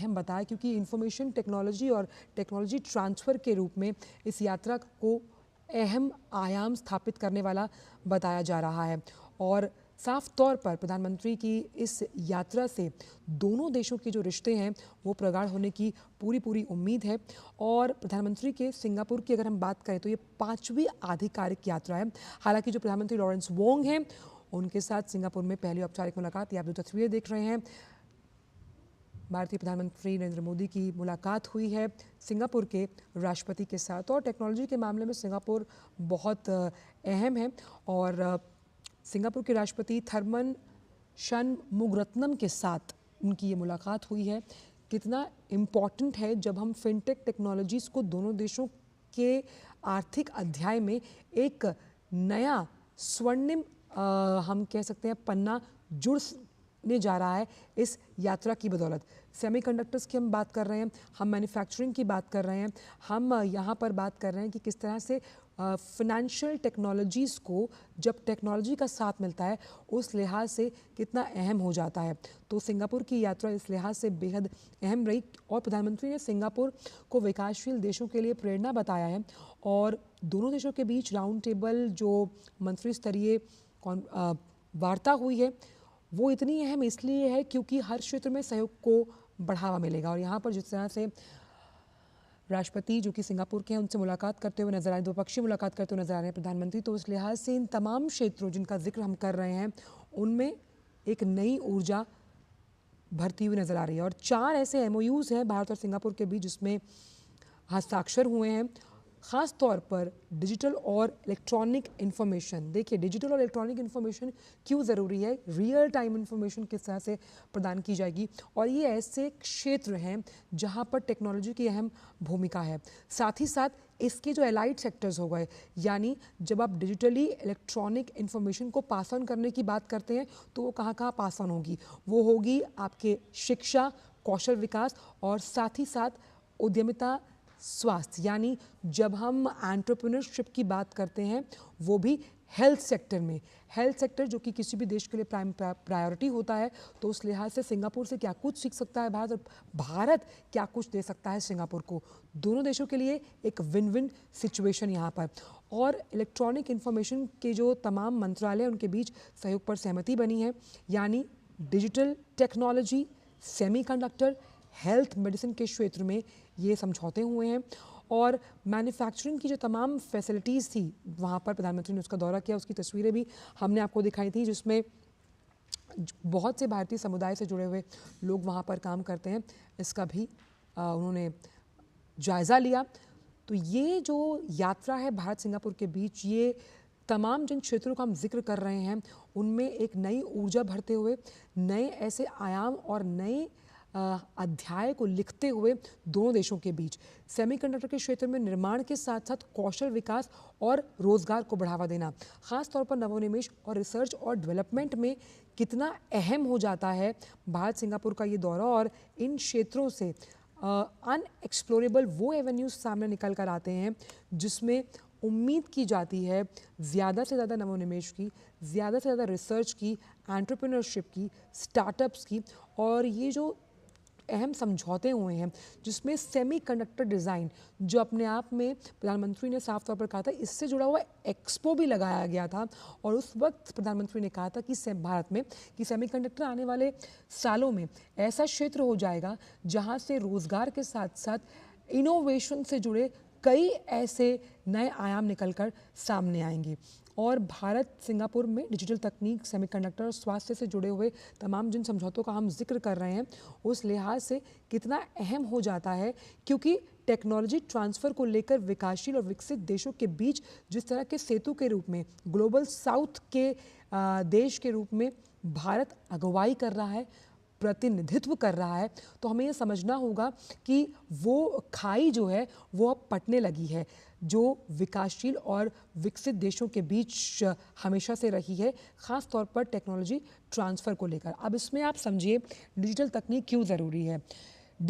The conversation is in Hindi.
अहम बताया, क्योंकि इंफॉर्मेशन टेक्नोलॉजी और टेक्नोलॉजी ट्रांसफ़र के रूप में इस यात्रा को अहम आयाम स्थापित करने वाला बताया जा रहा है। और साफ तौर पर प्रधानमंत्री की इस यात्रा से दोनों देशों के जो रिश्ते हैं वो प्रगाढ़ होने की पूरी उम्मीद है। और प्रधानमंत्री के सिंगापुर की अगर हम बात करें तो ये 5वीं आधिकारिक यात्रा है। हालांकि जो प्रधानमंत्री लॉरेंस वोंग हैं उनके साथ सिंगापुर में पहली औपचारिक मुलाकात, ये आप जो तस्वीरें देख रहे हैं, भारतीय प्रधानमंत्री नरेंद्र मोदी की मुलाकात हुई है सिंगापुर के राष्ट्रपति के साथ। और टेक्नोलॉजी के मामले में सिंगापुर बहुत अहम है। और सिंगापुर के राष्ट्रपति थरमन शनमुगरत्नम के साथ उनकी ये मुलाकात हुई है। कितना इम्पॉर्टेंट है जब हम फिनटेक टेक्नोलॉजीज़ को दोनों देशों के आर्थिक अध्याय में एक नया स्वर्णिम हम कह सकते हैं पन्ना जुड़ने जा रहा है इस यात्रा की बदौलत। सेमीकंडक्टर्स की हम बात कर रहे हैं, हम मैन्युफैक्चरिंग की बात कर रहे हैं, हम यहाँ पर बात कर रहे हैं कि किस तरह से फिनेंशियल टेक्नोलॉजीज़ को जब टेक्नोलॉजी का साथ मिलता है उस लिहाज से कितना अहम हो जाता है। तो सिंगापुर की यात्रा इस लिहाज से बेहद अहम रही। और प्रधानमंत्री ने सिंगापुर को विकासशील देशों के लिए प्रेरणा बताया है। और दोनों देशों के बीच राउंड टेबल जो मंत्री स्तरीय वार्ता हुई है वो इतनी अहम इसलिए है क्योंकि हर क्षेत्र में सहयोग को बढ़ावा मिलेगा। और यहाँ पर जिस तरह से राष्ट्रपति जो कि सिंगापुर के हैं उनसे मुलाकात करते हुए नजर आ रहे हैं, द्विपक्षीय मुलाकात करते हुए नजर आ रहे हैं प्रधानमंत्री, तो इस लिहाज से इन तमाम क्षेत्रों जिनका जिक्र हम कर रहे हैं उनमें एक नई ऊर्जा भरती हुई नजर आ रही है। और 4 ऐसे MOUs हैं भारत और सिंगापुर के बीच जिसमें हस्ताक्षर हुए हैं, ख़ास तौर पर डिजिटल और इलेक्ट्रॉनिक इन्फॉर्मेशन। देखिए, डिजिटल और इलेक्ट्रॉनिक इन्फॉर्मेशन क्यों ज़रूरी है, रियल टाइम इन्फॉर्मेशन किस तरह से प्रदान की जाएगी, और ये ऐसे क्षेत्र हैं जहां पर टेक्नोलॉजी की अहम भूमिका है। साथ ही साथ इसके जो एलाइड सेक्टर्स हो गए, यानी जब आप डिजिटली इलेक्ट्रॉनिक इन्फॉर्मेशन को पास ऑन करने की बात करते हैं तो वो कहाँ कहाँ पास ऑन होगी, वो होगी आपके शिक्षा, कौशल विकास और साथ ही साथ उद्यमिता, स्वास्थ्य। यानी जब हम एंटरप्रेन्योरशिप की बात करते हैं वो भी हेल्थ सेक्टर में, हेल्थ सेक्टर जो कि किसी भी देश के लिए प्रायोरिटी होता है, तो उस लिहाज से सिंगापुर से क्या कुछ सीख सकता है भारत और भारत क्या कुछ दे सकता है सिंगापुर को। दोनों देशों के लिए एक विन विन सिचुएशन यहाँ पर। और इलेक्ट्रॉनिक इन्फॉर्मेशन के जो तमाम मंत्रालय उनके बीच सहयोग पर सहमति बनी है, यानी digital technology, semiconductor, health, medicine के क्षेत्र में ये समझौते हुए हैं। और मैन्युफैक्चरिंग की जो तमाम फैसिलिटीज़ थी वहाँ पर प्रधानमंत्री ने उसका दौरा किया, उसकी तस्वीरें भी हमने आपको दिखाई थी जिसमें बहुत से भारतीय समुदाय से जुड़े हुए लोग वहाँ पर काम करते हैं, इसका भी उन्होंने जायज़ा लिया। तो ये जो यात्रा है भारत सिंगापुर के बीच, ये तमाम जिन क्षेत्रों का हम जिक्र कर रहे हैं उनमें एक नई ऊर्जा भरते हुए, नए ऐसे आयाम और नए अध्याय को लिखते हुए दोनों देशों के बीच सेमीकंडक्टर के क्षेत्र में निर्माण के साथ साथ कौशल विकास और रोजगार को बढ़ावा देना, खास तौर पर नवोन्मेष और रिसर्च और डेवलपमेंट में कितना अहम हो जाता है भारत सिंगापुर का ये दौरा। और इन क्षेत्रों से अनएक्सप्लोरेबल वो एवेन्यूज सामने निकल कर आते हैं जिसमें उम्मीद की जाती है ज़्यादा से ज़्यादा नवोन्मेष की, ज़्यादा से ज़्यादा रिसर्च की, एंटरप्रेन्योरशिप की, स्टार्टअप्स की। और ये जो अहम समझौते हुए हैं जिसमें सेमीकंडक्टर डिज़ाइन, जो अपने आप में प्रधानमंत्री ने साफ तौर पर कहा था इससे जुड़ा हुआ एक्सपो भी लगाया गया था, और उस वक्त प्रधानमंत्री ने कहा था कि भारत में कि सेमीकंडक्टर आने वाले सालों में ऐसा क्षेत्र हो जाएगा जहां से रोजगार के साथ साथ इनोवेशन से जुड़े कई ऐसे नए आयाम निकलकर सामने आएंगे। और भारत सिंगापुर में डिजिटल तकनीक, सेमीकंडक्टर और स्वास्थ्य से जुड़े हुए तमाम जिन समझौतों का हम जिक्र कर रहे हैं उस लिहाज से कितना अहम हो जाता है, क्योंकि टेक्नोलॉजी ट्रांसफ़र को लेकर विकासशील और विकसित देशों के बीच जिस तरह के सेतु के रूप में, ग्लोबल साउथ के देश के रूप में भारत अगुवाई कर रहा है, प्रतिनिधित्व कर रहा है, तो हमें ये समझना होगा कि वो खाई जो है वो अब पटने लगी है जो विकासशील और विकसित देशों के बीच हमेशा से रही है, ख़ास तौर पर टेक्नोलॉजी ट्रांसफ़र को लेकर। अब इसमें आप समझिए डिजिटल तकनीक क्यों ज़रूरी है।